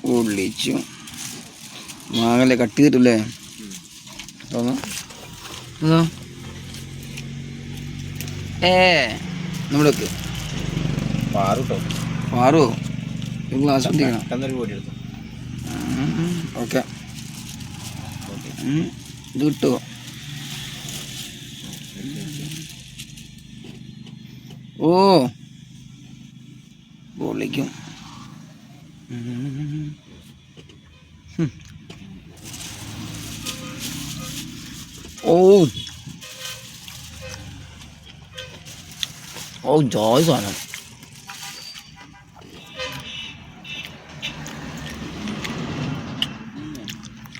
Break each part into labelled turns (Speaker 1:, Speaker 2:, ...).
Speaker 1: പൊള്ളിച്ചു. മാങ്ങല്ലേ cut ചെയ്തിട്ടില്ലേ? നമ്മുടെ Paru glass okay. ഇത് കിട്ടുമോ? ഓ പൊള്ളിക്കും. ഓ ഓ ജോയ് സാധനം.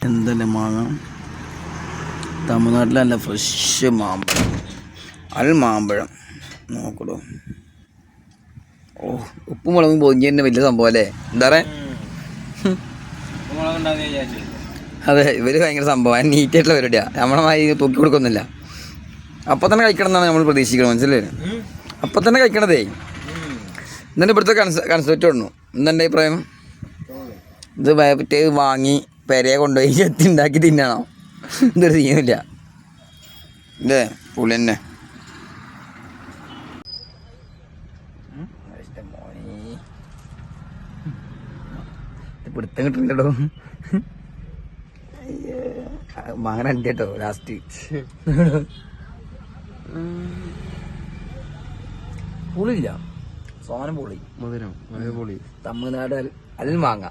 Speaker 1: എന്തല്ലേ മാങ്ങ, തമിഴ്നാട്ടിലല്ല ഫ്രഷ് മാമ്പഴം, മാമ്പഴം നോക്കടോ. ഓ ഉപ്പും മുളകും പൊതിഞ്ഞ് തന്നെ വലിയ സംഭവം അല്ലേ? എന്താ പറയാ? അതെ, ഇവര് ഭയങ്കര സംഭവം, നീറ്റായിട്ടുള്ള പരിപാടിയാ. നമ്മളെ മാതിരി പൊക്കി കൊടുക്കൊന്നുമില്ല. അപ്പം തന്നെ കഴിക്കണം എന്നാണ് നമ്മൾ പ്രതീക്ഷിക്കുന്നത്, മനസ്സിലായി? അപ്പം തന്നെ കഴിക്കണതേ. എന്നിട്ട് ഇവിടുത്തെ കൺസെപ്റ്റ് വന്നു. എന്താ അഭിപ്രായം? ഇത് പറ്റേ വാങ്ങി പെരയെ കൊണ്ടുപോയി ചെത്തി ഉണ്ടാക്കി തിന്നണോ? ഇതൊരു സീനില്ല ഇല്ലേ? പുളി തന്നെ. പിടുത്തം കിട്ടുന്നില്ലടോ. മാങ്ങ ഉണ്ട് കേട്ടോ ലാസ്റ്റ്. പുളിയില്ല, സോനം പൊളി, മധുരം പൊളി. തമിഴ്നാട് അൽമാങ്ങ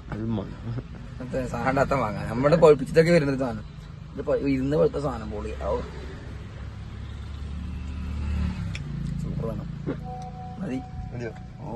Speaker 1: മറ്റേ സാധാരണ മാങ്ങ നമ്മുടെ പൊഴിപ്പിച്ചിട്ടൊക്കെ വരുന്നൊരു സാധനം. ഇത് ഇരുന്ന് പോലത്തെ സാധനം പൊളി. സൂപ്പർ വേണം മതി. ഓ